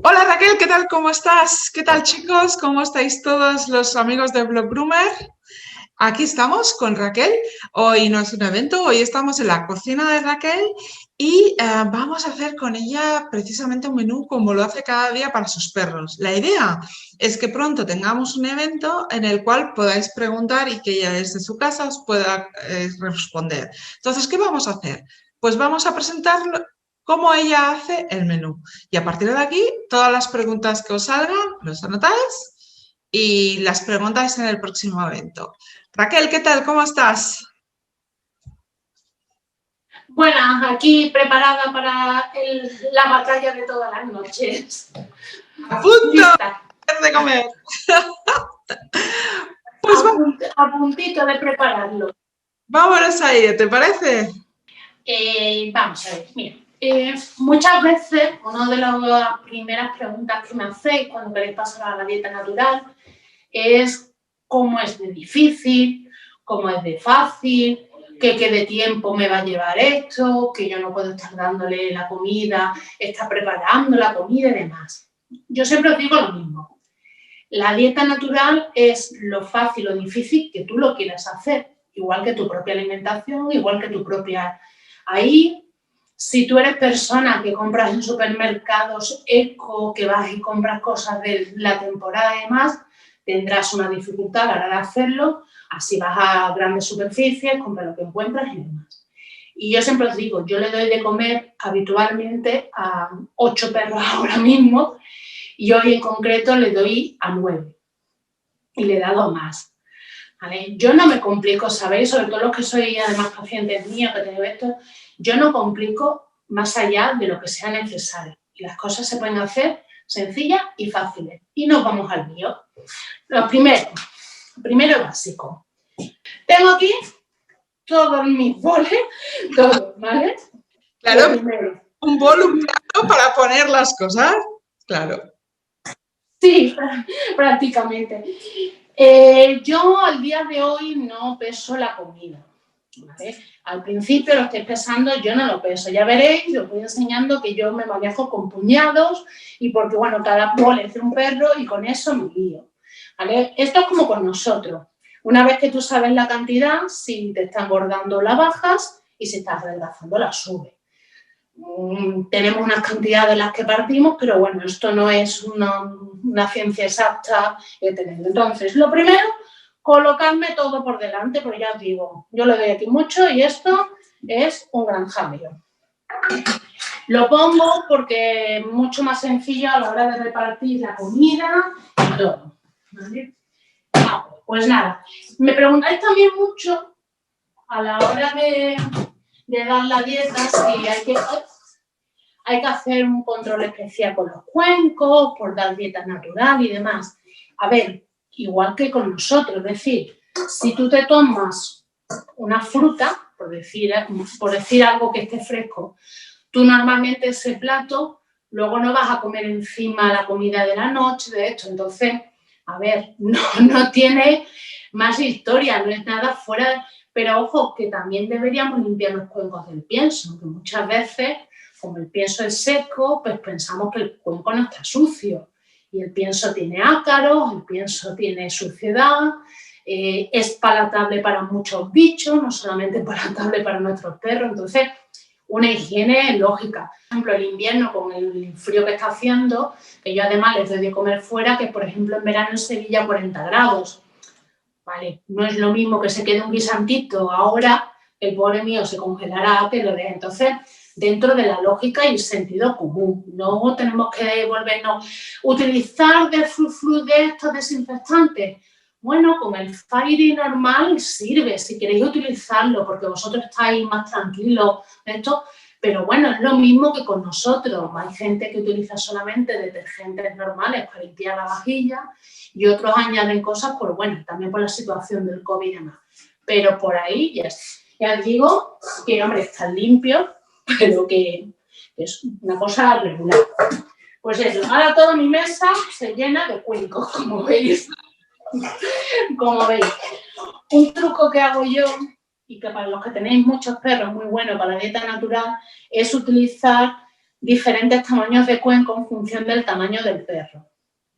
Hola Raquel, ¿qué tal? ¿Cómo estás? ¿Qué tal chicos? ¿Cómo estáis todos los amigos de Blog Broomer? Aquí estamos con Raquel. Hoy no es un evento, hoy estamos en la cocina de Raquel y vamos a hacer con ella precisamente un menú como lo hace cada día para sus perros. La idea es que pronto tengamos un evento en el cual podáis preguntar y que ella desde su casa os pueda responder. Entonces, ¿qué vamos a hacer? Pues vamos a presentar cómo ella hace el menú. Y a partir de aquí, todas las preguntas que os salgan, los anotáis y las preguntáis en el próximo evento. Raquel, ¿qué tal? ¿Cómo estás? Buenas, aquí preparada para la batalla de todas las noches. ¡A punto Lista. de comer! Pues A puntito de prepararlo. vámonos a ello, ¿te parece? Vamos a ver, mira. Muchas veces, una de las primeras preguntas que me hacéis cuando queréis pasar a la dieta natural es cómo es de difícil, cómo es de fácil, qué de tiempo me va a llevar esto, que yo no puedo estar dándole la comida, estar preparando la comida y demás. Yo siempre os digo lo mismo. La dieta natural es lo fácil o difícil que tú lo quieras hacer, igual que tu propia alimentación, igual que tu propia... Ahí, si tú eres persona que compras en supermercados eco, que vas y compras cosas de la temporada y demás, tendrás una dificultad a la hora de hacerlo, así vas a grandes superficies, compras lo que encuentras y demás. Y yo siempre os digo, yo le doy de comer habitualmente a 8 perros ahora mismo y hoy en concreto le doy a 9 y le he dado más. ¿Vale? Yo no me complico, ¿sabéis? Sobre todo los que sois además pacientes míos que tengo esto, yo no complico más allá de lo que sea necesario. Y las cosas se pueden hacer sencillas y fáciles. Y nos vamos al lío. Lo primero básico. Tengo aquí todos mis boles, todos, ¿vale? Claro, un bol, un plato para poner las cosas. Claro. Sí, prácticamente. Yo al día de hoy no peso la comida. ¿Vale? Al principio lo estoy pesando, yo no lo peso. Ya veréis, os voy enseñando que yo me manejo con puñados y porque, bueno, cada bol es de un perro y con eso me lío. ¿Vale? Esto es como con nosotros. Una vez que tú sabes la cantidad, si te está engordando la bajas y si estás adelgazando la subes. Tenemos unas cantidades de las que partimos, pero bueno, esto no es una ciencia exacta. Entonces, lo primero, colocarme todo por delante, porque ya os digo, yo le doy aquí mucho y esto es un gran jaleo. Lo pongo porque es mucho más sencillo a la hora de repartir la comida y todo. ¿Vale? Pues nada, me preguntáis también mucho a la hora de dar la dieta si hay que hacer un control especial con los cuencos, por dar dieta natural y demás. A ver, igual que con nosotros, es decir, si tú te tomas una fruta, por decir algo que esté fresco, tú normalmente ese plato luego no vas a comer encima la comida de la noche, de esto. Entonces, a ver, no tiene más historia, no es nada fuera. Pero ojo, que también deberíamos limpiar los cuencos del pienso, que muchas veces, como el pienso es seco, pues pensamos que el cuenco no está sucio. Y el pienso tiene ácaros, el pienso tiene suciedad, es palatable para muchos bichos, no solamente palatable para nuestros perros. Entonces, una higiene lógica. Por ejemplo, el invierno con el frío que está haciendo, que yo además les doy de comer fuera, que por ejemplo en verano en Sevilla 40 grados. Vale, no es lo mismo que se quede un guisantito ahora, el pobre mío se congelará, que lo de entonces, dentro de la lógica y el sentido común. No tenemos que volvernos utilizar de de estos desinfectantes. Bueno, con el Fairy normal sirve, si queréis utilizarlo, porque vosotros estáis más tranquilos de esto, pero bueno, es lo mismo que con nosotros. Hay gente que utiliza solamente detergentes normales para limpiar la vajilla y otros añaden cosas, por bueno, también por la situación del COVID y demás. Pero por ahí ya os digo que, hombre, están limpios, pero que es una cosa regular. Pues eso, ahora toda mi mesa se llena de cuencos, como veis. Como veis. Un truco que hago yo, y que para los que tenéis muchos perros muy bueno para la dieta natural, es utilizar diferentes tamaños de cuenco en función del tamaño del perro,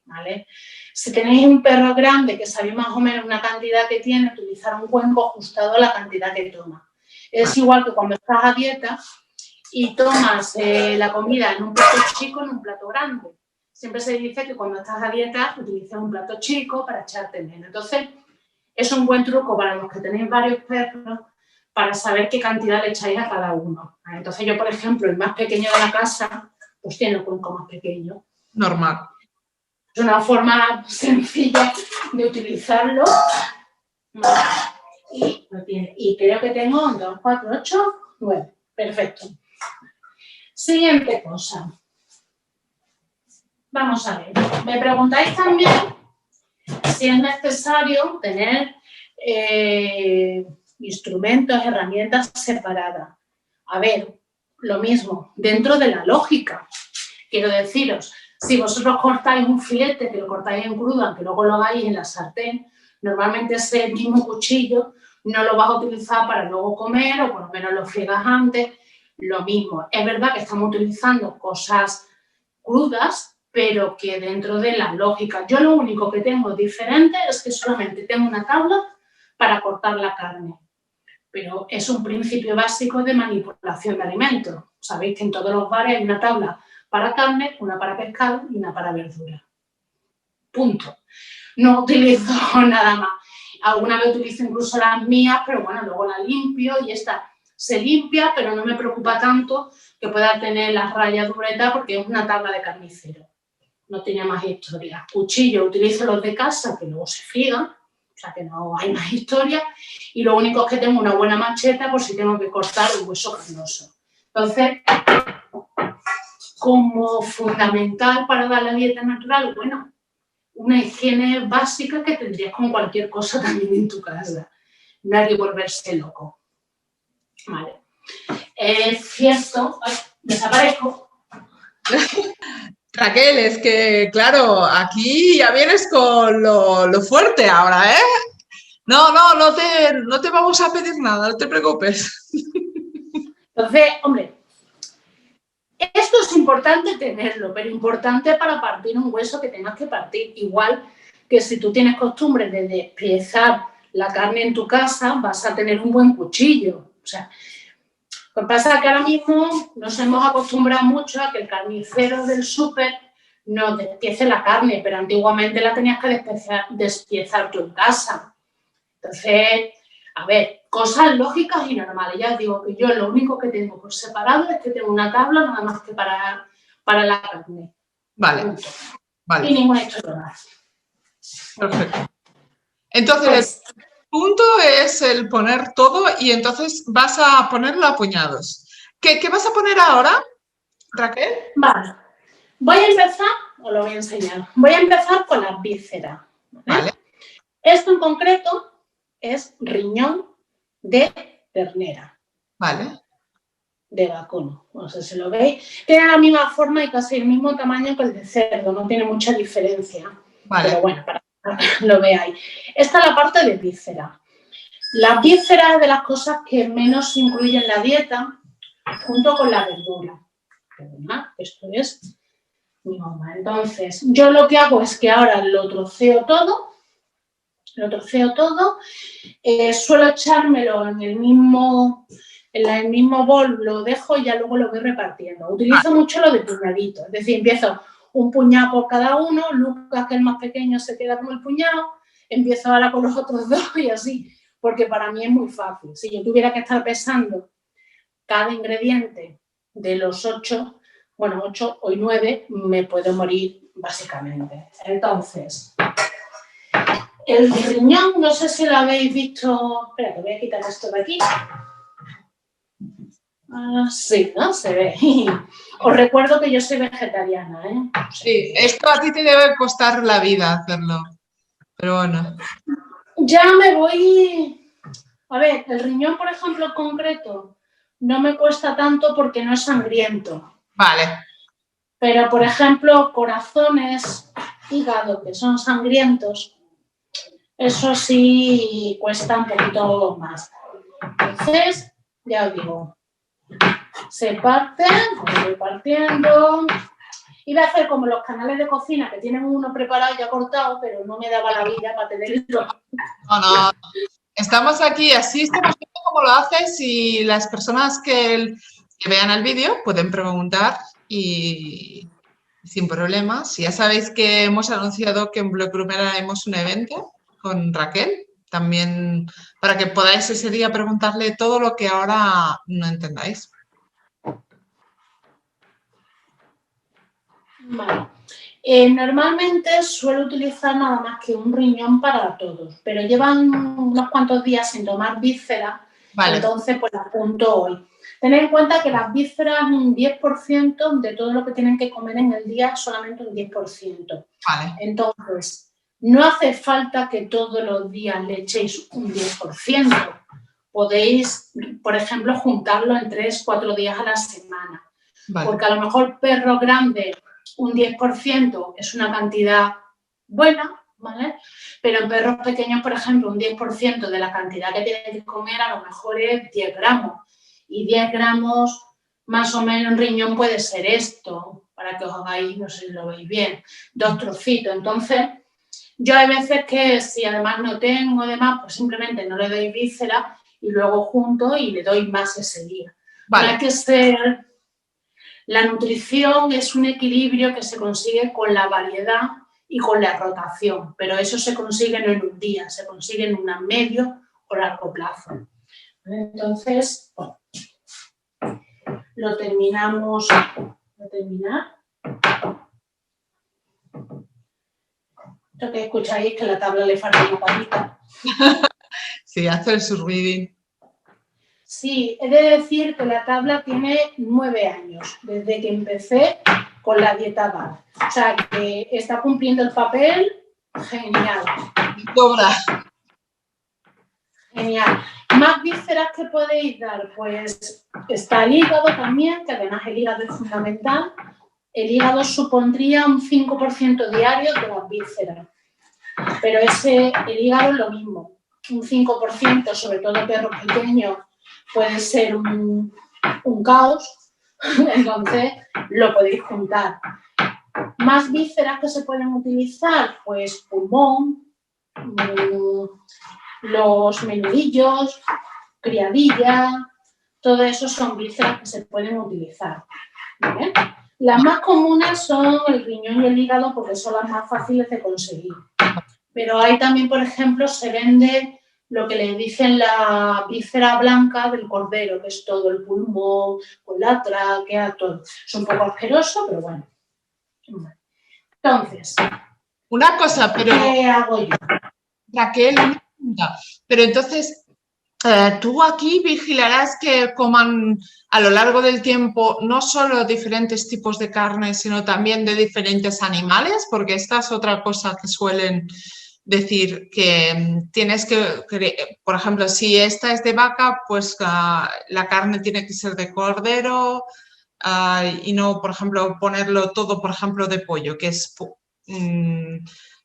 ¿vale? Si tenéis un perro grande que sabéis más o menos una cantidad que tiene, utilizar un cuenco ajustado a la cantidad que toma. Es igual que cuando estás a dieta y tomas la comida en un plato chico, en un plato grande. Siempre se dice que cuando estás a dieta utilices un plato chico para echarte menos. Entonces, es un buen truco para los que tenéis varios perros para saber qué cantidad le echáis a cada uno. Entonces, yo, por ejemplo, el más pequeño de la casa, pues tiene el cuenco más pequeño. Normal. Es una forma sencilla de utilizarlo. Y creo que tengo 2, 4, 8, 9. Perfecto. Siguiente cosa. Vamos a ver. Me preguntáis también si es necesario tener instrumentos, herramientas separadas. A ver, lo mismo, dentro de la lógica. Quiero deciros, si vosotros cortáis un filete, que lo cortáis en crudo, aunque luego lo hagáis en la sartén, normalmente ese mismo cuchillo no lo vas a utilizar para luego comer o por lo menos lo friegas antes. Lo mismo. Es verdad que estamos utilizando cosas crudas, pero que dentro de la lógica. Yo lo único que tengo diferente es que solamente tengo una tabla para cortar la carne. Pero es un principio básico de manipulación de alimentos. Sabéis que en todos los bares hay una tabla para carne, una para pescado y una para verdura. Punto. No utilizo nada más. Alguna vez utilizo incluso las mías, pero bueno, luego las limpio y esta se limpia, pero no me preocupa tanto que pueda tener las rayaduras y tal, porque es una tabla de carnicero. No tiene más historia. Cuchillo, utilizo los de casa, que luego se friegan, o sea que no hay más historia. Y lo único es que tengo una buena macheta por si tengo que cortar un hueso carnoso. Entonces, como fundamental para dar la dieta natural, bueno, una higiene básica que tendrías con cualquier cosa también en tu casa. No hay que volverse loco. Vale. Es cierto, desaparezco. Raquel, es que, claro, aquí ya vienes con lo fuerte ahora, ¿eh? No te vamos a pedir nada, no te preocupes. Entonces, hombre, esto es importante tenerlo, pero importante para partir un hueso que tengas que partir. Igual que si tú tienes costumbre de despiezar la carne en tu casa, vas a tener un buen cuchillo. O sea, lo que pasa es que ahora mismo nos hemos acostumbrado mucho a que el carnicero del súper nos despiece la carne, pero antiguamente la tenías que despiezar tú en casa. Entonces, a ver, cosas lógicas y normales. Ya os digo que yo lo único que tengo por separado es que tengo una tabla nada más que para la carne. Vale. Vale. Y ninguna historia más. Perfecto. Entonces, el punto es el poner todo y entonces vas a ponerlo a puñados. ¿Qué vas a poner ahora, Raquel? Vale. Voy a empezar, os lo voy a enseñar. Voy a empezar con las vísceras. Vale. Esto en concreto es riñón de ternera. Vale. De vacuno. No sé si lo veis. Tiene la misma forma y casi el mismo tamaño que el de cerdo. No tiene mucha diferencia. Vale. Pero bueno, para que lo veáis. Esta es la parte de víscera. La víscera es de las cosas que menos se incluye en la dieta junto con la verdura. Esto es mi mamá. Entonces, yo lo que hago es que ahora lo troceo todo. Suelo echármelo en el mismo bol, lo dejo y ya luego lo voy repartiendo. Utilizo mucho lo de puñadito, es decir, empiezo un puñado por cada uno, Lucas, que es el más pequeño, se queda con el puñado, empiezo ahora con los otros dos y así, porque para mí es muy fácil. Si yo tuviera que estar pesando cada ingrediente de los 8 o 9, me puedo morir básicamente. Entonces, el riñón, no sé si lo habéis visto. Espera, que voy a quitar esto de aquí. Sí, ¿no? Se ve. Os recuerdo que yo soy vegetariana, ¿eh? Sí, esto a ti te debe costar la vida hacerlo. Pero bueno. Ya me voy. A ver, el riñón, por ejemplo, en concreto, no me cuesta tanto porque no es sangriento. Vale. Pero, por ejemplo, corazones, hígado, que son sangrientos, eso sí cuesta un poquito más. Entonces, ya os digo, se parten, pues voy partiendo. Iba a hacer como los canales de cocina que tienen uno preparado ya cortado, pero no me daba la vida para tenerlo. No. Estamos aquí, así estamos viendo cómo lo haces y las personas que vean el vídeo pueden preguntar y sin problemas. Ya sabéis que hemos anunciado que en Blog Groomer haremos un evento con Raquel, también para que podáis ese día preguntarle todo lo que ahora no entendáis. Vale. Normalmente suelo utilizar nada más que un riñón para todos, pero llevan unos cuantos días sin tomar vísceras, Vale. Entonces pues la apunto hoy. Tened en cuenta que las vísceras un 10% de todo lo que tienen que comer en el día, solamente un 10%. Vale. Entonces, no hace falta que todos los días le echéis un 10%. Podéis, por ejemplo, juntarlo en 3-4 días a la semana. Vale. Porque a lo mejor perro grande, un 10% es una cantidad buena, ¿vale? Pero en perros pequeños, por ejemplo, un 10% de la cantidad que tienen que comer a lo mejor es 10 gramos. Y 10 gramos, más o menos, en riñón puede ser esto, para que os hagáis, no sé si lo veis bien, 2 trocitos. Entonces, yo hay veces que si además no tengo demás, pues simplemente no le doy víscera y luego junto y le doy más ese día. Vale. No hay que ser... La nutrición es un equilibrio que se consigue con la variedad y con la rotación, pero eso se consigue no en un día, se consigue en un medio o largo plazo. Entonces, bueno, lo terminamos. ¿Lo terminar? Esto que escucháis que la tabla le falta una patita. Sí, hace su ruidín. Sí, he de decir que la tabla tiene 9 años, desde que empecé con la dieta BAD. O sea, que está cumpliendo el papel, genial. Cobra. Genial. ¿Más vísceras que podéis dar? Pues está el hígado también, que además el hígado es fundamental. El hígado supondría un 5% diario de las vísceras. Pero el hígado es lo mismo. Un 5%, sobre todo en perros pequeños, puede ser un caos, entonces lo podéis juntar. ¿Más vísceras que se pueden utilizar? Pues pulmón, los menudillos, criadilla, todo eso son vísceras que se pueden utilizar. ¿Vale? Las más comunes son el riñón y el hígado porque son las más fáciles de conseguir. Pero hay también, por ejemplo, se vende lo que le dicen la víscera blanca del cordero, que es todo el pulmón, con la tráquea, todo. Es un poco asqueroso, pero bueno. Entonces, una cosa, pero... ¿qué hago yo? Raquel, una pregunta. Pero entonces, tú aquí vigilarás que coman a lo largo del tiempo no solo diferentes tipos de carne, sino también de diferentes animales, porque esta es otra cosa que suelen decir, que tienes que, por ejemplo, si esta es de vaca, pues la carne tiene que ser de cordero y no, por ejemplo, ponerlo todo, por ejemplo, de pollo, que es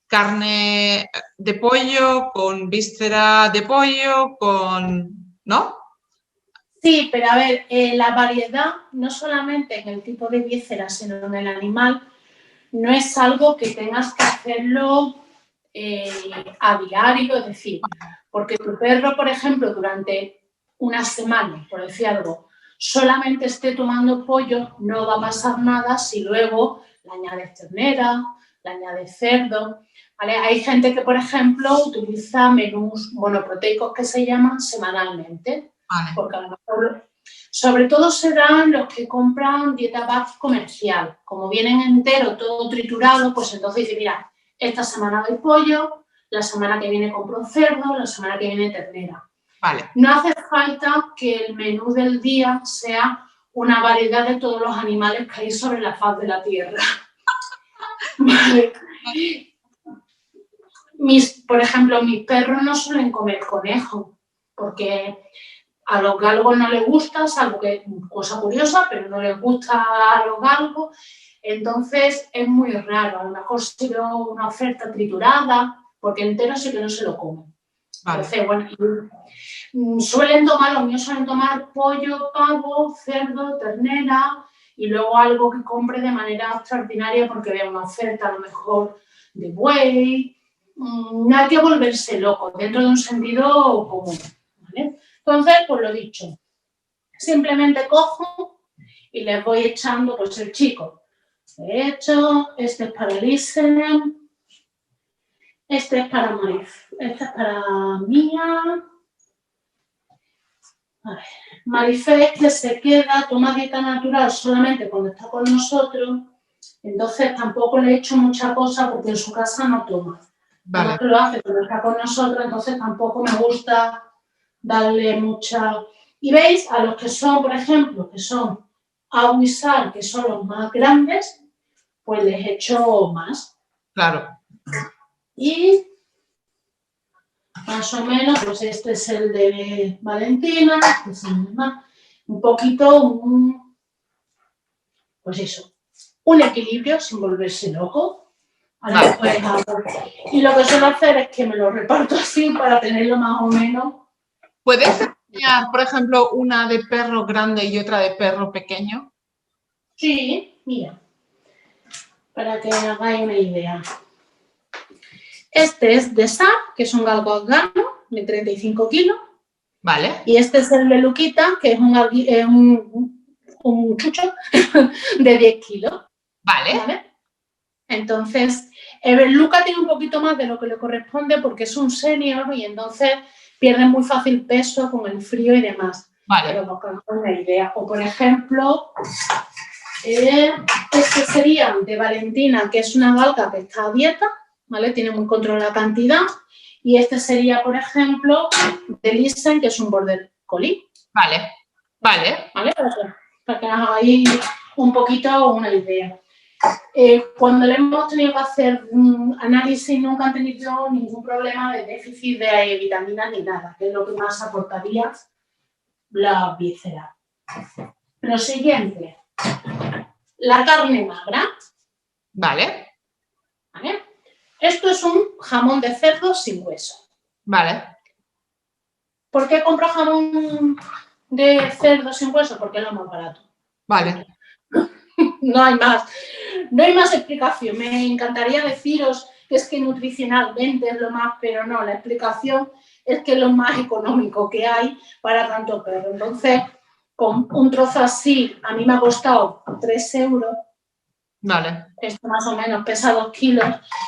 carne de pollo con víscera de pollo, ¿no? Sí, pero a ver, la variedad, no solamente en el tipo de víscera, sino en el animal, no es algo que tengas que hacerlo a diario, es decir, porque tu perro, por ejemplo, durante una semana, por decir algo, solamente esté tomando pollo, no va a pasar nada si luego le añades ternera, le añades cerdo, ¿vale? Hay gente que, por ejemplo, utiliza menús monoproteicos que se llaman semanalmente, porque a lo mejor, sobre todo se dan los que compran dieta BAF comercial, como vienen entero, todo triturado, pues entonces dice, mira, esta semana doy pollo, la semana que viene compro cerdo, la semana que viene ternera. Vale. No hace falta que el menú del día sea una variedad de todos los animales que hay sobre la faz de la tierra. Vale. Por ejemplo, mis perros no suelen comer conejo, porque a los galgos no les gusta, salvo que cosa curiosa, pero no les gusta a los galgos. Entonces es muy raro, a lo mejor si veo una oferta triturada, porque entero sí que no se lo comen. Vale. Entonces, bueno, los míos suelen tomar pollo, pavo, cerdo, ternera y luego algo que compre de manera extraordinaria porque vea una oferta a lo mejor de buey. No hay que volverse loco dentro de un sentido común, ¿vale? Entonces, pues lo dicho, simplemente cojo y les voy echando, pues el chico. He hecho, este es para Lisen, este es para este es para Mía. A ver, Marifé que se queda, toma dieta natural solamente cuando está con nosotros, entonces tampoco le he hecho mucha cosa porque en su casa no toma. Vale. Además que lo hace cuando está con nosotros, entonces tampoco me gusta darle mucha... Y veis, a los que son, por ejemplo, que son Aguisar, que son los más grandes, pues les echo más. Claro. Y más o menos, pues este es el de Valentina, este es el de más, un poquito, pues eso, un equilibrio sin volverse loco. Ahora vale. Y lo que suelo hacer es que me lo reparto así para tenerlo más o menos. ¿Puedes enseñar, por ejemplo, una de perro grande y otra de perro pequeño? Sí, mira, para que hagáis una idea. Este es de SAP, que es un galgo afgano de 35 kilos. Vale. Y este es el de Luquita, que es un chucho de 10 kilos. Vale. Entonces, Luca tiene un poquito más de lo que le corresponde porque es un senior y entonces pierde muy fácil peso con el frío y demás. Vale. Pero para que os hagáis una idea. O, por ejemplo, este sería de Valentina, que es una galga que está a dieta, ¿vale? Tiene muy controlada la cantidad. Y este sería, por ejemplo, de Lisen, que es un border collie. Vale. Vale. ¿Vale? Para que os hagáis un poquito una idea. Cuando le hemos tenido que hacer análisis, nunca han tenido ningún problema de déficit de vitaminas ni nada, que es lo que más aportaría la víscera. Lo siguiente, la carne magra. Vale. ¿Vale? Esto es un jamón de cerdo sin hueso. Vale. ¿Por qué compro jamón de cerdo sin hueso? Porque es lo más barato. Vale. No hay más. No hay más explicación. Me encantaría deciros que es que nutricionalmente es lo más, pero no, la explicación es que es lo más económico que hay para tanto perro. Entonces, con un trozo así, a mí me ha costado 3 euros. Vale. Esto más o menos pesa 2 kilos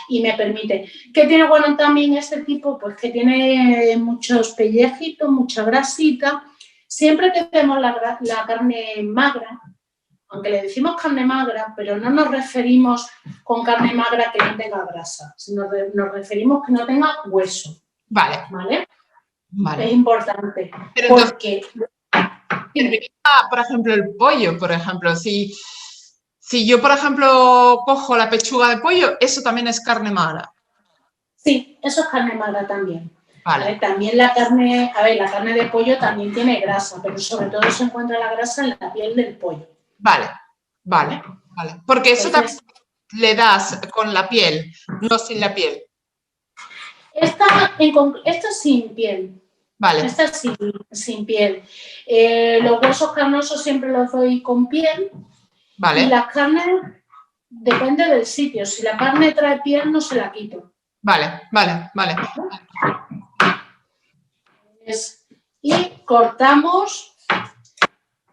y me permite. ¿Qué tiene bueno también este tipo? Pues que tiene muchos pellejitos, mucha grasita. Siempre que tenemos la carne magra, aunque le decimos carne magra, pero no nos referimos con carne magra que no tenga grasa, sino nos referimos que no tenga hueso. Vale. ¿Vale? Vale. Es importante. Pero porque, por ejemplo, el pollo, por ejemplo, si yo, por ejemplo, cojo la pechuga de pollo, eso también es carne magra. Sí, eso es carne magra también. Vale. También la carne, la carne de pollo también tiene grasa, pero sobre todo se encuentra la grasa en la piel del pollo. Vale, vale, vale. Porque eso también le das con la piel, no sin la piel. Esta es sin piel. Vale. Esta es sin piel. Los huesos carnosos siempre los doy con piel. Vale. Y la carne depende del sitio. Si la carne trae piel, no se la quito. Vale, vale, vale. Y cortamos.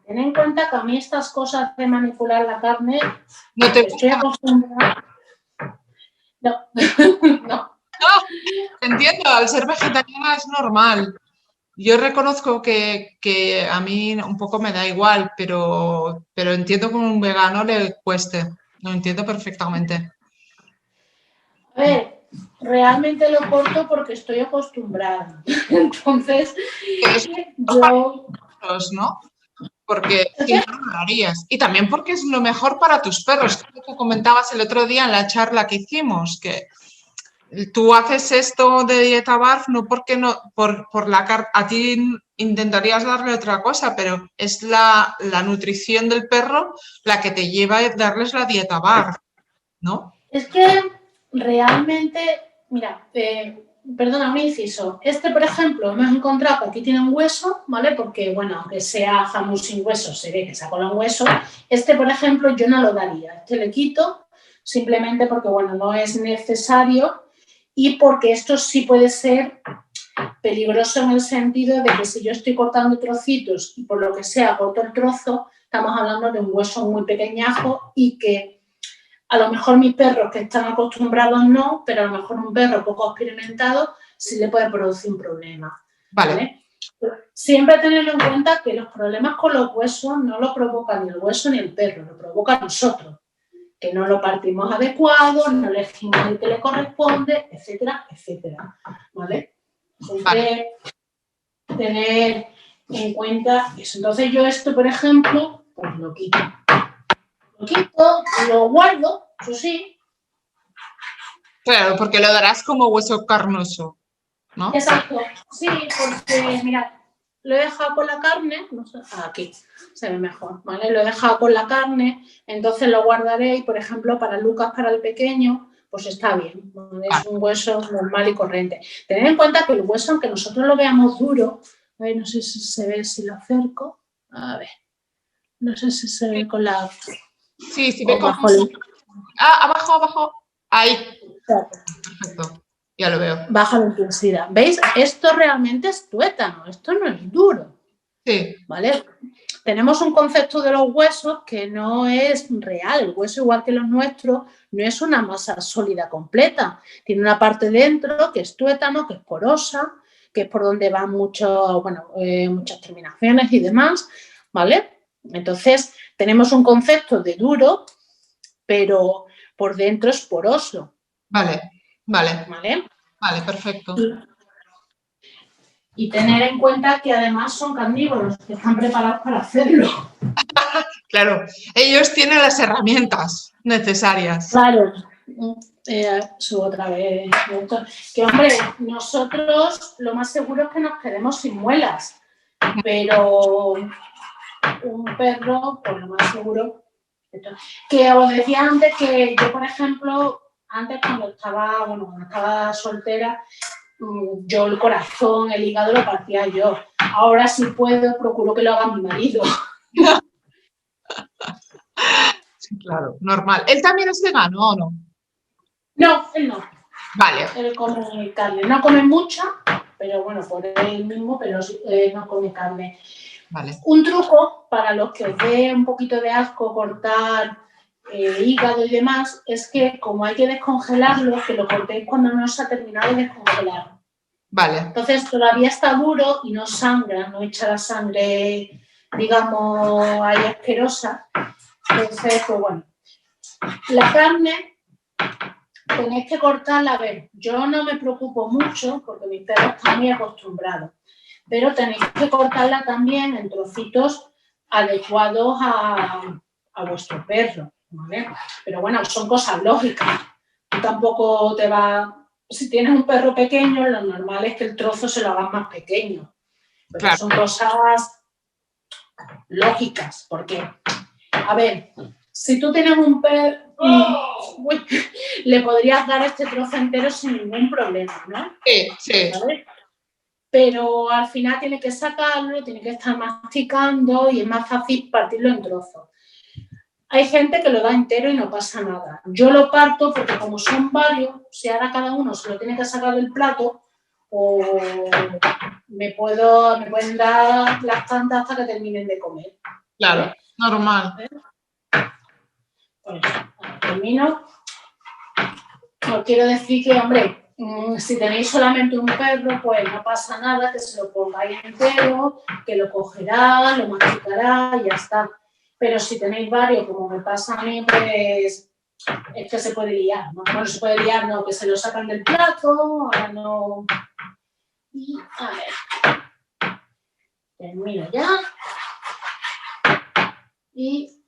Ten en cuenta que a mí estas cosas de manipular la carne no te estoy acostumbrada. No, no. No, entiendo, al ser vegetariana es normal. Yo reconozco que a mí un poco me da igual, pero entiendo que a un vegano le cueste. Lo entiendo perfectamente. A ver, realmente lo corto porque estoy acostumbrada. Entonces, yo... ¿no? Porque si no, no lo harías. Y también porque es lo mejor para tus perros. Como tú comentabas el otro día en la charla que hicimos, que tú haces esto de dieta BARF no porque no, por la carne, a ti intentarías darle otra cosa, pero es la nutrición del perro la que te lleva a darles la dieta BARF, ¿no? Es que realmente, mira, perdona, un inciso. Este, por ejemplo, hemos encontrado que aquí tiene un hueso, ¿vale? Porque, bueno, aunque sea jamón sin hueso, se ve que se ha colado un hueso. Este, por ejemplo, yo no lo daría. Este le quito simplemente porque, bueno, no es necesario y porque esto sí puede ser peligroso en el sentido de que si yo estoy cortando trocitos y por lo que sea corto el trozo, estamos hablando de un hueso muy pequeñajo y que a lo mejor mis perros que están acostumbrados no, pero a lo mejor un perro poco experimentado sí le puede producir un problema. Vale. Siempre tener en cuenta que los problemas con los huesos no lo provoca ni el hueso ni el perro, lo provoca nosotros, que no lo partimos adecuado, no elegimos el que le corresponde, etcétera, etcétera. ¿Vale? Siempre tener en cuenta eso. Entonces yo esto, por ejemplo, pues lo quito. Lo quito, lo guardo, eso sí. Claro, porque lo darás como hueso carnoso, ¿no? Exacto, sí, porque, mirad, lo he dejado con la carne, no sé, aquí se ve mejor, ¿vale? Lo he dejado con la carne, entonces lo guardaré y, por ejemplo, para Lucas, para el pequeño, pues está bien, ¿vale? Es un hueso normal y corriente. Tened en cuenta que el hueso, aunque nosotros lo veamos duro, no sé si se ve, si lo acerco, a ver, no sé si se ve con la... Sí, sí, ve como... Ah, abajo, abajo, ahí. Perfecto, ya lo veo. Baja la intensidad. ¿Veis? Esto realmente es tuétano, esto no es duro. Sí. ¿Vale? Tenemos un concepto de los huesos que no es real. El hueso, igual que los nuestros, no es una masa sólida completa. Tiene una parte dentro que es tuétano, que es porosa, que es por donde van muchas terminaciones y demás, ¿vale? Entonces, tenemos un concepto de duro, pero por dentro es poroso. Vale, vale. ¿Vale? Vale, perfecto. Y tener en cuenta que además son carnívoros, que están preparados para hacerlo. Claro, ellos tienen las herramientas necesarias. Claro, subo otra vez. Que hombre, nosotros lo más seguro es que nos quedemos sin muelas, pero un perro, pues lo más seguro. Que os decía antes que yo, por ejemplo, antes cuando estaba soltera, yo el corazón, el hígado lo partía yo. Ahora si puedo, procuro que lo haga mi marido. Sí, claro, normal. ¿Él también es vegano o no? No, él no. Vale. Él come carne. No come mucha, pero bueno, por él mismo, pero no come carne. Vale. Un truco para los que os dé un poquito de asco cortar hígado y demás es que como hay que descongelarlo, que lo cortéis cuando no se ha terminado de descongelar. Vale. Entonces todavía está duro y no sangra, no echa la sangre, digamos, ahí asquerosa. Entonces, pues bueno. La carne tenéis que cortarla, a ver, yo no me preocupo mucho porque mi perro está muy acostumbrado, pero tenéis que cortarla también en trocitos adecuados a vuestro perro, ¿vale? Pero bueno, son cosas lógicas. Tampoco te va... Si tienes un perro pequeño, lo normal es que el trozo se lo hagas más pequeño. Pero claro, son cosas lógicas, porque, a ver, si tú tienes un perro, le podrías dar este trozo entero sin ningún problema, ¿no? Sí, sí. ¿Vale? Pero al final tiene que sacarlo, tiene que estar masticando y es más fácil partirlo en trozos. Hay gente que lo da entero y no pasa nada. Yo lo parto porque como son varios, si ahora cada uno se lo tiene que sacar del plato, o me pueden dar las tantas hasta que terminen de comer. Claro, ¿vale? Normal. Pues termino. Os quiero decir que, hombre, si tenéis solamente un perro, pues no pasa nada, que se lo pongáis entero, que lo cogerá, lo masticará y ya está. Pero si tenéis varios, como me pasa a mí, pues es que se puede liar, ¿no? Bueno, se puede liar, no, que se lo sacan del plato, ahora no... Y, a ver, termino ya. Y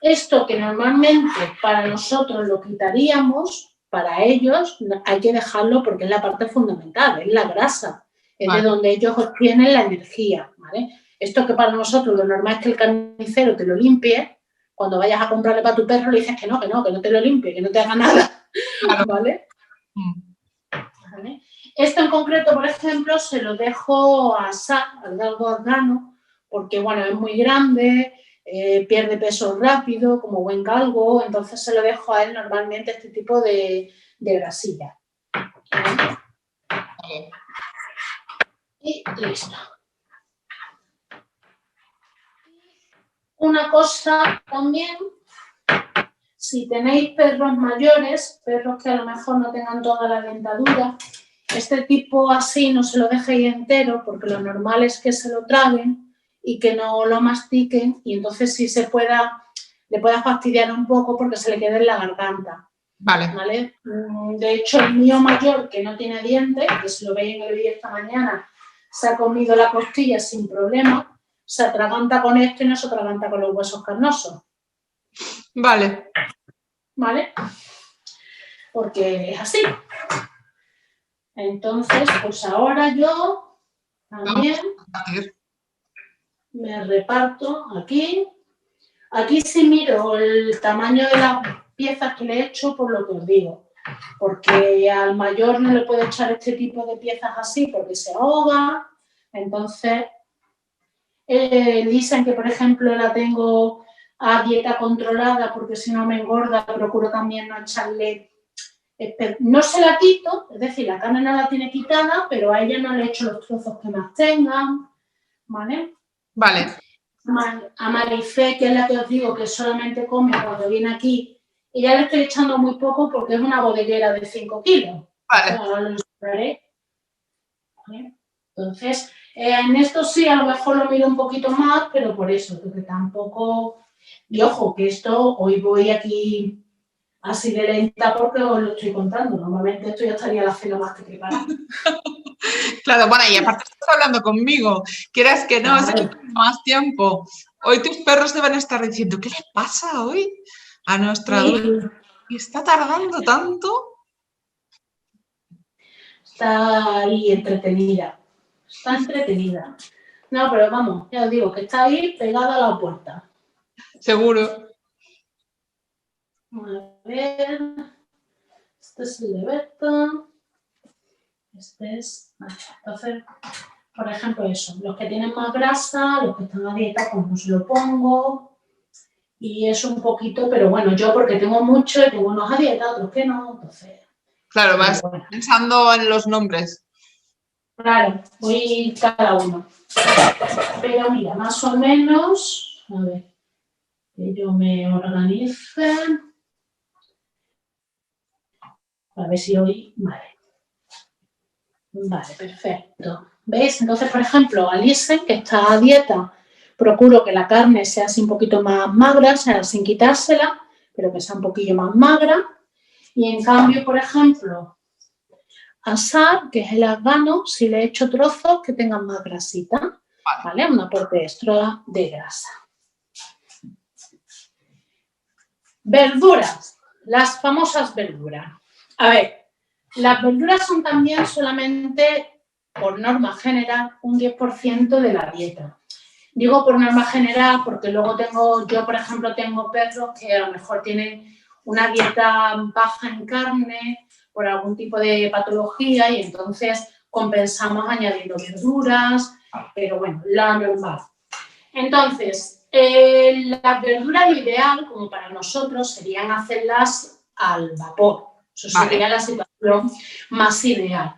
esto que normalmente para nosotros lo quitaríamos, para ellos hay que dejarlo porque es la parte fundamental, es la grasa, es de donde ellos obtienen la energía, ¿vale? Esto que para nosotros lo normal es que el carnicero te lo limpie, cuando vayas a comprarle para tu perro le dices que no te lo limpie, que no te haga nada, ¿vale? ¿vale? Esto en concreto, por ejemplo, se lo dejo a Sar, al galgo afgano, porque, bueno, es muy grande, pierde peso rápido, como buen galgo, entonces se lo dejo a él normalmente este tipo de grasilla. ¿Vale? Y listo. Una cosa también, si tenéis perros mayores, perros que a lo mejor no tengan toda la dentadura, este tipo así no se lo dejéis entero porque lo normal es que se lo traguen y que no lo mastiquen y entonces sí le pueda fastidiar un poco porque se le quede en la garganta. ¿Vale? De hecho, el mío mayor, que no tiene dientes, que se lo veis en el vídeo esta mañana, se ha comido la costilla sin problema, se atraganta con esto y no se atraganta con los huesos carnosos. Vale. ¿Vale? Porque es así. Entonces, pues ahora yo también me reparto aquí. Aquí sí miro el tamaño de las piezas que le he hecho por lo que os digo. Porque al mayor no le puedo echar este tipo de piezas así porque se ahoga. Entonces, dicen que, por ejemplo, la tengo a dieta controlada porque si no me engorda, procuro también no echarle... No se la quito, es decir, la carne no la tiene quitada, pero a ella no le echo los trozos que más tengan, ¿vale? Vale. A Marifé, que es la que os digo que solamente come cuando viene aquí, y ya le estoy echando muy poco porque es una bodeguera de 5 kilos. Vale. Ahora lo enseñaré. ¿Vale? Entonces, en esto sí, a lo mejor lo miro un poquito más, pero por eso, porque tampoco... Y ojo, que esto hoy voy aquí así de lenta porque os lo estoy contando. Normalmente esto ya estaría la cena más que preparada. Claro, bueno, y aparte estás hablando conmigo. Quieras que no, sé que tengo más tiempo. Hoy tus perros deben estar diciendo, ¿qué le pasa hoy a nuestra dulce? ¿Y está tardando tanto? Está ahí entretenida. Está entretenida. No, pero vamos, ya os digo que está ahí pegada a la puerta. Seguro. A ver. Este es el de Berta. Este es... Entonces, por ejemplo, eso. Los que tienen más grasa, los que están a dieta, pues no se lo pongo. Y eso un poquito, pero bueno, yo porque tengo mucho y tengo unos a dieta, otros que no, entonces... Claro, vas pensando en los nombres. Claro, voy cada uno. Pero mira, más o menos, a ver, que yo me organice. A ver si hoy, vale. Vale, perfecto. ¿Veis? Entonces, por ejemplo, Alison, que está a dieta, procuro que la carne sea así un poquito más magra, o sea, sin quitársela, pero que sea un poquillo más magra. Y en cambio, por ejemplo, a Sar, que es el afgano, si le echo trozos que tengan más grasita, ¿vale? Un aporte extra de grasa. Verduras, las famosas verduras. A ver, las verduras son también solamente, por norma general, un 10% de la dieta. Digo por norma general porque luego yo por ejemplo tengo perros que a lo mejor tienen una dieta baja en carne por algún tipo de patología y entonces compensamos añadiendo verduras, pero bueno, la normal. Entonces, las verduras lo ideal, como para nosotros, serían hacerlas al vapor. Eso sería la situación más ideal.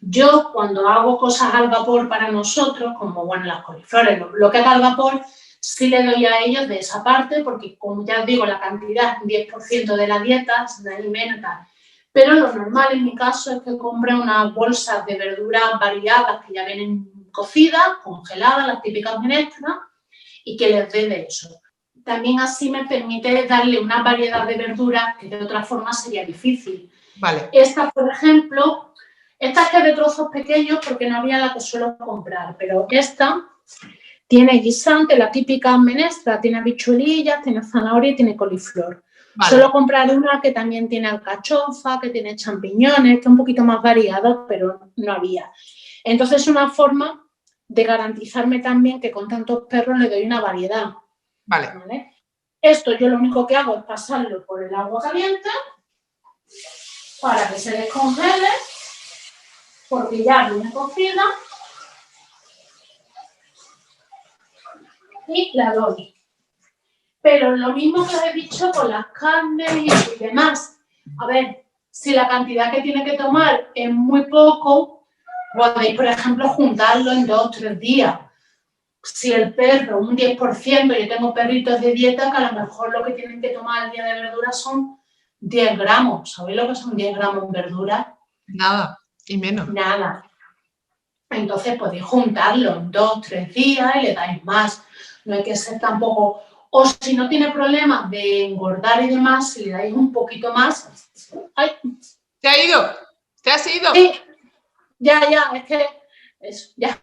Yo, cuando hago cosas al vapor para nosotros, como bueno, las coliflores, lo que haga al vapor, sí le doy a ellos de esa parte, porque como ya os digo, la cantidad es 10% de la dieta, se alimenta. Pero lo normal en mi caso es que compre unas bolsas de verduras variadas que ya vienen cocidas, congeladas, las típicas menestras, y que les dé de eso. También así me permite darle una variedad de verduras que de otra forma sería difícil. Vale. Esta, por ejemplo, esta es de trozos pequeños porque no había la que suelo comprar, pero esta tiene guisante, la típica menestra, tiene habichuelillas, tiene zanahoria y tiene coliflor. Vale. Suelo comprar una que también tiene alcachofa, que tiene champiñones, que es un poquito más variada, pero no había. Entonces es una forma de garantizarme también que con tantos perros le doy una variedad. Vale. ¿Vale? Esto yo lo único que hago es pasarlo por el agua caliente para que se descongele porque ya viene cocida y la doy. Pero lo mismo que os he dicho con las carnes y demás. A ver, si la cantidad que tiene que tomar es muy poco, podéis, por ejemplo, juntarlo en 2 o 3 días. Si el perro, un 10%, yo tengo perritos de dieta que a lo mejor lo que tienen que tomar al día de verdura son 10 gramos. ¿Sabéis lo que son 10 gramos en verdura? Nada, y menos. Nada. Entonces podéis juntarlo en 2 o 3 días y le dais más. No hay que ser tampoco... O si no tiene problemas de engordar y demás, si le dais un poquito más... ¡Ay! ¿Te ha ido? ¿Te has ido? Sí, ya, es que... Eso, ya.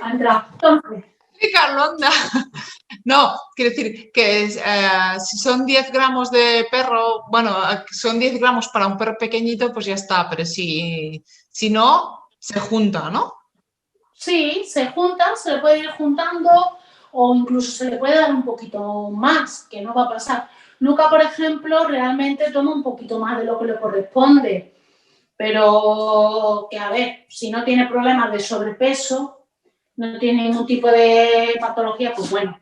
Ha entrado. Entonces, Carlonda. No, quiero decir que si son 10 gramos de perro, bueno, son 10 gramos para un perro pequeñito, pues ya está, pero si no, se junta, ¿no? sí, se juntan, se le puede ir juntando o incluso se le puede dar un poquito más, que no va a pasar. Luca, por ejemplo, realmente toma un poquito más de lo que le corresponde, pero que a ver, si no tiene problemas de sobrepeso, no tiene ningún tipo de patología, pues bueno,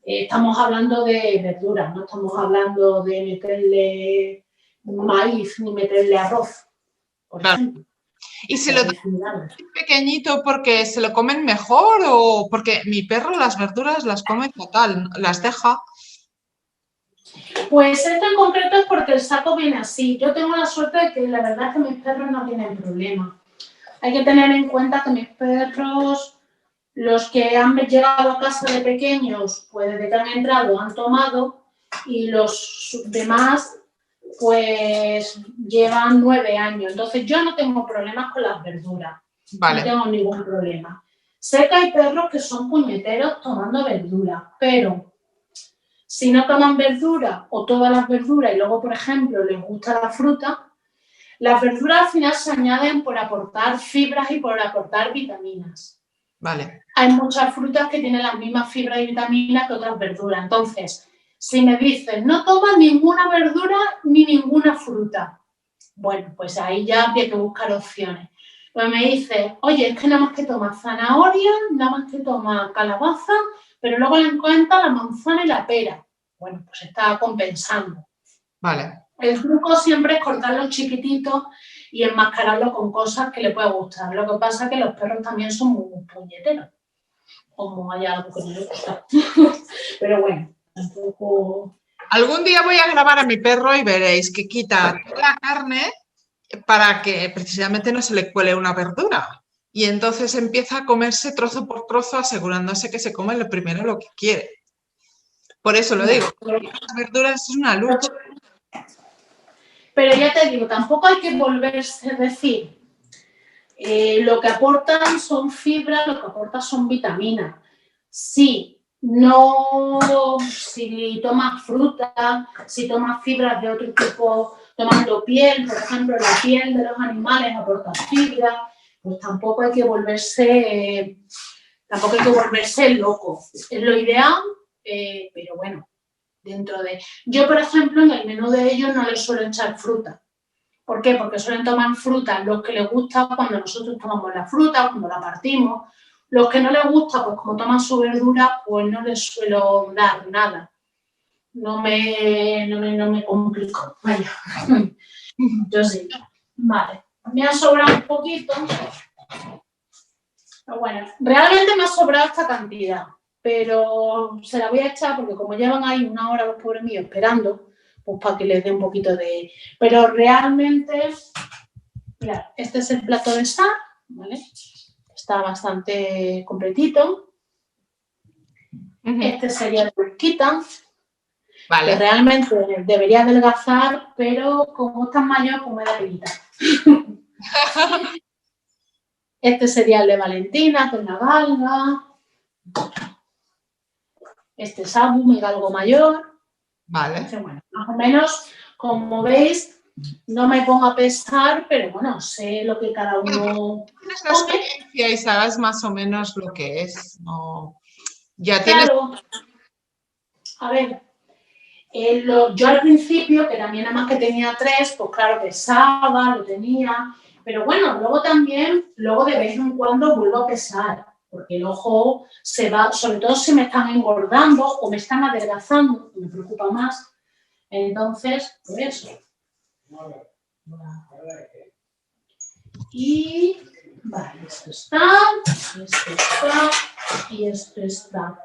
estamos hablando de verduras, no estamos hablando de meterle maíz ni meterle arroz, por Claro. ejemplo. ¿Y se lo dan pequeñito porque se lo comen mejor o porque mi perro las verduras las come fatal, las deja? Pues esto en concreto es porque el saco viene así. Yo tengo la suerte de que la verdad es que mis perros no tienen problema. Hay que tener en cuenta que mis perros, los que han llegado a casa de pequeños, pues desde que han entrado han tomado y los demás pues llevan 9 años. Entonces yo no tengo problemas con las verduras. Vale. No tengo ningún problema. Sé que hay perros que son puñeteros tomando verduras, pero si no toman verdura o todas las verduras y luego, por ejemplo, les gusta la fruta, las verduras al final se añaden por aportar fibras y por aportar vitaminas. Vale. Hay muchas frutas que tienen las mismas fibras y vitaminas que otras verduras. Entonces, si me dicen no tomas ninguna verdura ni ninguna fruta, bueno, pues ahí ya hay que buscar opciones. Pues me dice, oye, es que nada más que toma zanahoria, nada más que toma calabaza, pero luego le encuentra la manzana y la pera. Bueno, pues está compensando. Vale. El truco siempre es cortarlo chiquititos y enmascararlo con cosas que le pueda gustar. Lo que pasa es que los perros también son muy puñeteros. Como hay algo que no le gusta. Pero bueno, tampoco... Algún día voy a grabar a mi perro y veréis que quita toda la carne para que precisamente no se le cuele una verdura. Y entonces empieza a comerse trozo por trozo, asegurándose que se come lo primero lo que quiere. Por eso lo digo, las verduras es una lucha. Pero ya te digo, tampoco hay que volverse a decir, lo que aportan son fibras, lo que aportan son vitaminas. Si tomas fruta, si tomas fibras de otro tipo, tomando piel, por ejemplo, la piel de los animales aporta fibra, pues tampoco hay que volverse loco. Es lo ideal, pero bueno, dentro de... Yo, por ejemplo, en el menú de ellos no les suelo echar fruta. ¿Por qué? Porque suelen tomar fruta los que les gusta cuando nosotros tomamos la fruta, cuando la partimos. Los que no les gusta, pues como toman su verdura, pues no les suelo dar nada. No me complico. Vaya. Yo sí. Vale. Me ha sobrado un poquito. Pero bueno, realmente me ha sobrado esta cantidad. Pero se la voy a echar porque como llevan ahí 1 hora los pobres míos esperando, pues para que les dé un poquito de... Pero realmente, mirad, este es el plato de sal, ¿vale? Está bastante completito. Este sería el Urquita, Vale. que realmente debería adelgazar, pero como es tan mayor, pues me da penita. Este sería el de Valentina, con la galga. Este es Abu, mi galgo mayor. Vale. Entonces, bueno, más o menos, como veis, no me pongo a pesar, pero bueno, sé lo que cada uno tienes la experiencia y sabes más o menos lo que es. No, ya tienes... Claro. A ver, yo al principio, que también nada más que tenía 3, pues claro, pesaba, lo tenía, Pero bueno, luego también, luego de vez en cuando vuelvo a pesar, porque el ojo se va, sobre todo si me están engordando o me están adelgazando, me preocupa más. Entonces, por eso. Y, vale, esto está y esto está.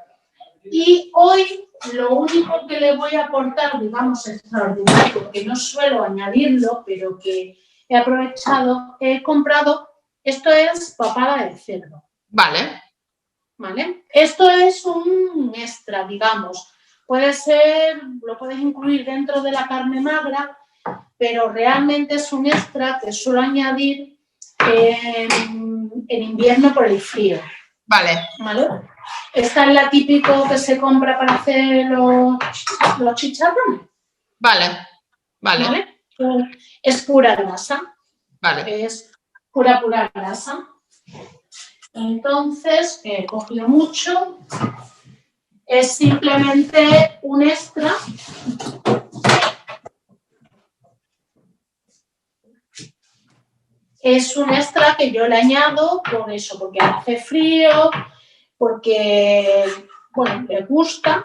Y hoy lo único que le voy a aportar, digamos, extraordinario, porque no suelo añadirlo, pero que he aprovechado, he comprado, esto es papada de cerdo. Vale. ¿Vale? Esto es un extra, digamos. Puede ser, lo puedes incluir dentro de la carne magra, pero realmente es un extra que suelo añadir en invierno por el frío. Vale. ¿Vale? Esta es la típico que se compra para hacer los chicharrones. Vale. ¿Vale? Es pura grasa. Vale. Es pura grasa. Entonces, he cogido mucho. Es simplemente un extra. Es un extra que yo le añado por eso, porque hace frío, porque, bueno, le gusta.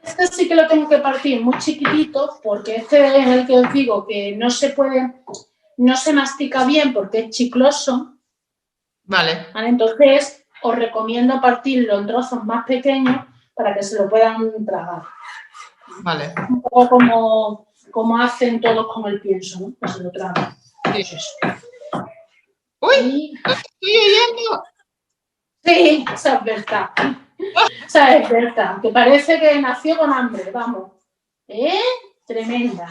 Este sí que lo tengo que partir muy chiquitito, porque este es el que os digo que no se puede, no se mastica bien porque es chicloso. Vale. Entonces, os recomiendo partirlo en trozos más pequeños para que se lo puedan tragar. Vale. Un poco como hacen todos con el pienso, ¿no? Que se lo tragan. Sí. ¡Uy! ¡Lo estoy oyendo! Sí, esa es verdad. Esa es verdad. Que parece que nació con hambre, vamos. Tremenda.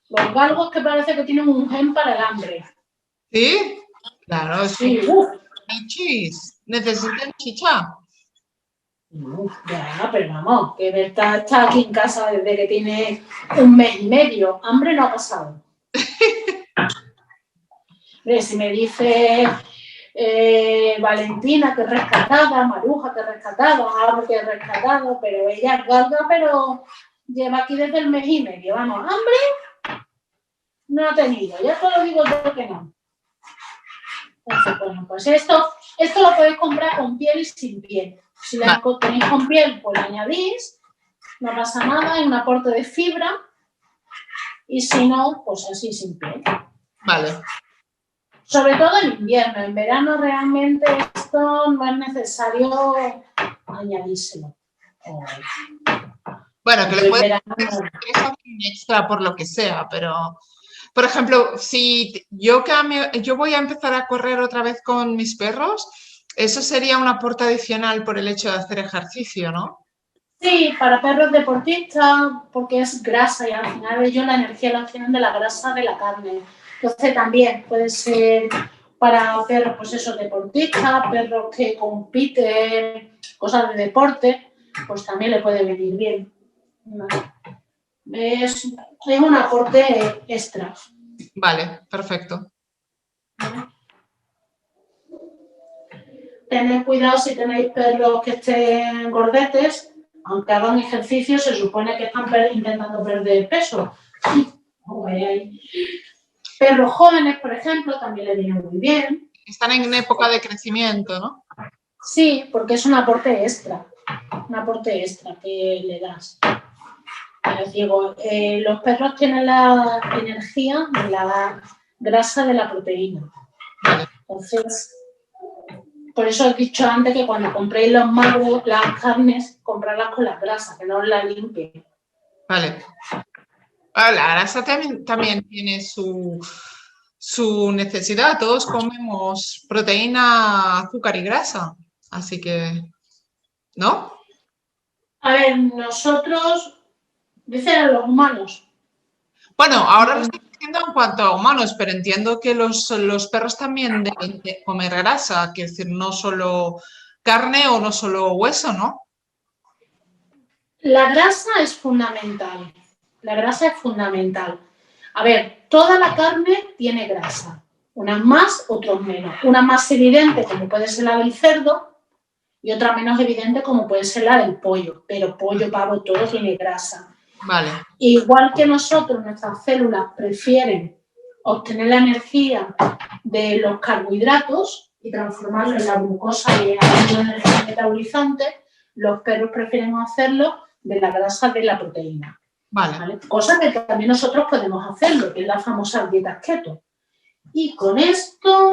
Los galgos que parece que tienen un gen para el hambre. ¿Sí? Claro, sí. Chichis. ¿Necesitan chicha? Ya, pero vamos, que Berta está aquí en casa desde que tiene 1 mes y medio. Hambre no ha pasado. Si me dice Valentina que es rescatada, Maruja que es rescatada, Aro que es rescatado, pero ella es galga, pero lleva aquí desde el mes y medio. Vamos, hambre no ha tenido, ya te lo digo yo que no. Entonces, bueno, pues esto lo podéis comprar con piel y sin piel. Si la tenéis con piel, pues la añadís, no pasa nada, hay un aporte de fibra, y si no, pues así sin piel. Vale. Sobre todo en invierno, en verano realmente esto no es necesario añadírselo. Bueno, que le puedes hacer un extra por lo que sea, pero... Por ejemplo, si yo voy a empezar a correr otra vez con mis perros, eso sería un aporte adicional por el hecho de hacer ejercicio, ¿no? Sí, para perros deportistas, porque es grasa y al final ellos la energía la obtienen de la grasa de la carne. Entonces también puede ser para perros, pues eso, deportistas, perros que compiten, cosas de deporte, pues también le puede venir bien. Es un aporte extra. Vale, perfecto. Tened cuidado si tenéis perros que estén gordetes, aunque hagan ejercicio, se supone que están intentando perder peso. Perros jóvenes, por ejemplo, también le vienen muy bien. Están en época de crecimiento, ¿no? Sí, porque es un aporte extra que le das. Les digo, los perros tienen la energía de la grasa de la proteína. Entonces, por eso he dicho antes que cuando compréis los magros, las carnes, comprarlas con las grasas, que no las limpien. Vale. La grasa también tiene su necesidad. Todos comemos proteína, azúcar y grasa. Así que, ¿no? A ver, nosotros, dicen los humanos. Bueno, ahora lo estoy diciendo en cuanto a humanos, pero entiendo que los perros también deben de comer grasa, que es decir, no solo carne o no solo hueso, ¿no? La grasa es fundamental. La grasa es fundamental. A ver, toda la carne tiene grasa. Unas más, otras menos. Una más evidente, como puede ser la del cerdo, y otra menos evidente, como puede ser la del pollo. Pero pollo, pavo, todo tiene grasa. Vale. Igual que nosotros, nuestras células prefieren obtener la energía de los carbohidratos y transformarlo en la glucosa y en energía metabolizante, los perros prefieren hacerlo de la grasa de la proteína. ¿Vale? Cosa que también nosotros podemos hacerlo, que es la famosa dieta keto. Y con esto...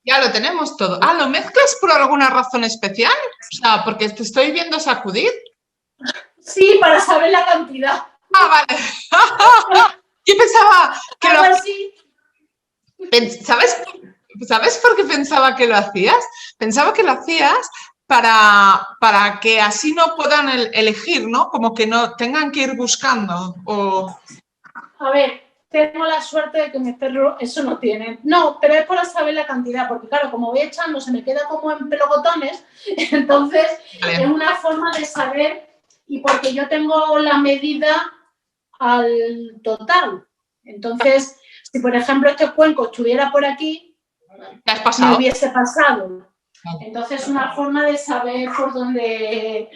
Ya lo tenemos todo. Ah, ¿lo mezclas por alguna razón especial? O sea, porque te estoy viendo sacudir. Sí, para saber la cantidad. Ah, vale. Yo pensaba que algo así. ¿Sabes por qué pensaba que lo hacías? Pensaba que lo hacías para que así no puedan elegir, ¿no? Como que no tengan que ir buscando. A ver, tengo la suerte de que mis perros eso no tienen. No, pero es para saber la cantidad, porque claro, como voy echando, se me queda como en pelocotones, entonces es una forma de saber, y porque yo tengo la medida al total. Entonces, si por ejemplo este cuenco estuviera por aquí, ¿Te has pasado? me hubiese pasado. Entonces es una forma de saber por dónde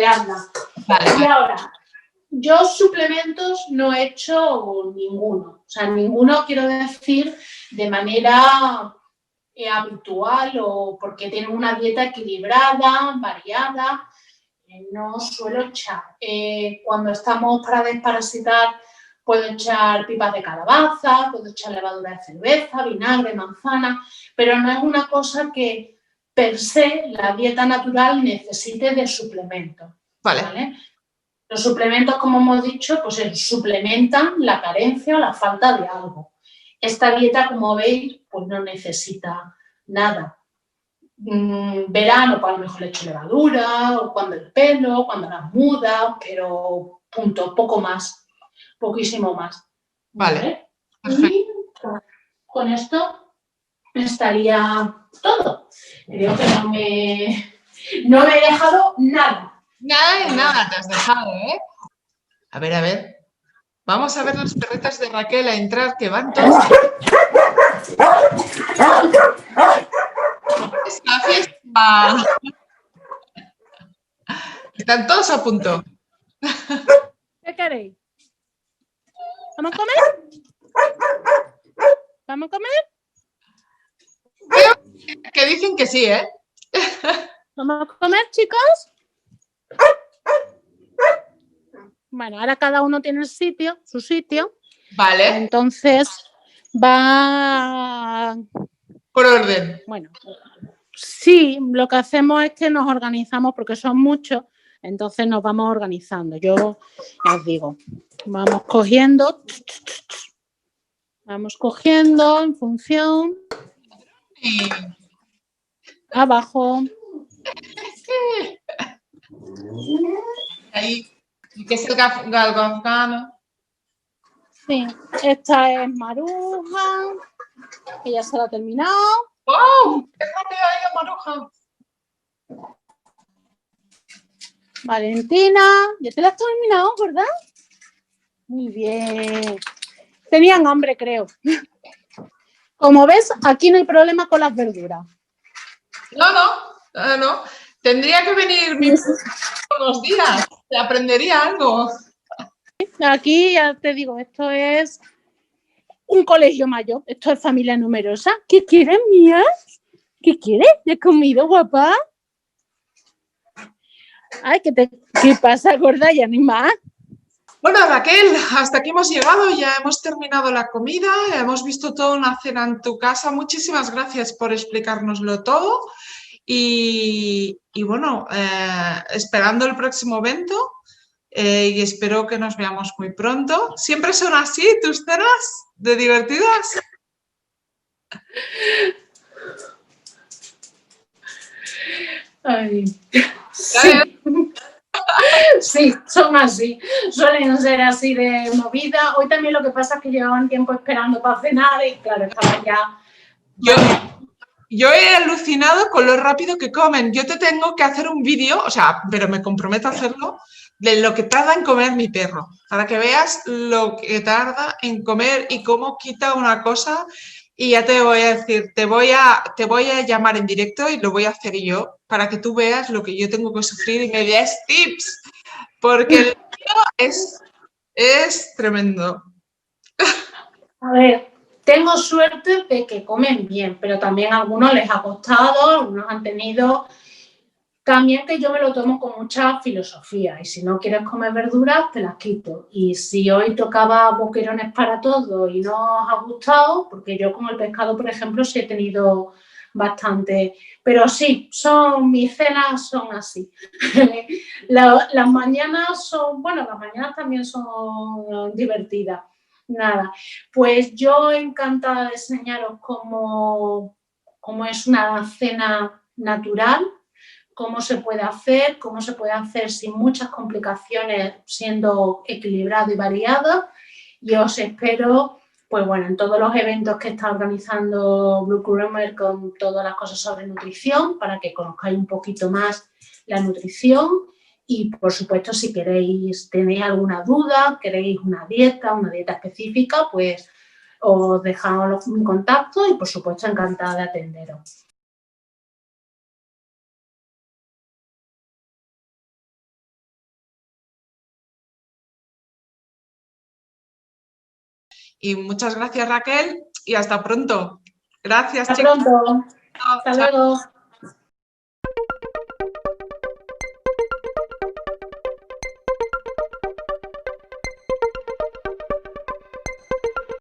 anda. Vale. Y ahora, yo suplementos no he hecho ninguno. O sea, ninguno quiero decir de manera habitual o porque tengo una dieta equilibrada, variada. No suelo echar. Cuando estamos para desparasitar, puedo echar pipas de calabaza, puedo echar levadura de cerveza, vinagre, manzana, pero no es una cosa que per se la dieta natural necesite de suplementos. ¿Vale? Los suplementos, como hemos dicho, pues suplementan la carencia o la falta de algo. Esta dieta, como veis, pues no necesita nada. Verano, pues a lo mejor le echo levadura, o cuando el pelo, cuando las mudas, pero punto, poco más, poquísimo más. Vale. Y con esto estaría todo. Creo que no me he dejado nada. Nada de nada te has dejado, ¿eh? A ver. Vamos a ver las perretas de Raquel a entrar, que van todos. Es la fiesta. Están todos a punto. ¿Qué queréis? ¿Vamos a comer? ¿Vamos a comer? Creo que dicen que sí, ¿eh? ¿Vamos a comer, chicos? Bueno, ahora cada uno tiene su sitio. Vale. Entonces va... Por orden. Bueno, sí, lo que hacemos es que nos organizamos porque son muchos, entonces nos vamos organizando. Yo os digo, vamos cogiendo en función. Abajo. Ahí. ¿Y qué es el galgo afgano? Sí, esta es Maruja, que ya se la ha terminado. ¡Wow! ¡Qué rápido ha ido Maruja! Valentina, ya te la has terminado, ¿verdad? Muy bien. Tenían hambre, creo. Como ves, aquí no hay problema con las verduras. No. Tendría que venir mi todos los días. Te aprendería algo. Aquí ya te digo, esto es un colegio mayor. Esto es familia numerosa. ¿Qué quieres, mía? ¿Qué quieres? ¿De comida, guapa? Ay, ¿qué pasa, gorda? Ya ni más. Bueno, Raquel, hasta aquí hemos llegado, ya hemos terminado la comida, hemos visto toda una cena en tu casa. Muchísimas gracias por explicárnoslo todo y bueno, esperando el próximo evento y espero que nos veamos muy pronto. ¿Siempre son así tus cenas de divertidas? Ay, sí. Sí, son así, suelen ser así de movida. Hoy también lo que pasa es que llevaban tiempo esperando para cenar y claro, estaban ya... Yo he alucinado con lo rápido que comen. Yo te tengo que hacer un vídeo, o sea, pero me comprometo a hacerlo, de lo que tarda en comer mi perro, para que veas lo que tarda en comer y cómo quita una cosa. Y ya te voy a decir, te voy a llamar en directo y lo voy a hacer yo, para que tú veas lo que yo tengo que sufrir y me des tips, porque el vídeo es tremendo. A ver, Tengo suerte de que comen bien, pero también a algunos les ha costado, algunos han tenido... También que yo me lo tomo con mucha filosofía y si no quieres comer verduras, te las quito. Y si hoy tocaba boquerones para todos y no os ha gustado, porque yo con el pescado, por ejemplo, sí he tenido bastante... Pero sí, mis cenas son así. Las mañanas son... Bueno, las mañanas también son divertidas. Nada, pues yo encantada de enseñaros cómo es una cena natural, cómo se puede hacer sin muchas complicaciones, siendo equilibrado y variado. Y os espero, pues bueno, en todos los eventos que está organizando Blue Groomer con todas las cosas sobre nutrición, para que conozcáis un poquito más la nutrición. Y, por supuesto, si tenéis alguna duda, queréis una dieta específica, pues os dejamos mi contacto y, por supuesto, encantada de atenderos. Y muchas gracias, Raquel, y hasta pronto. Gracias, Hasta chicos. pronto. Chao, Hasta chao. luego.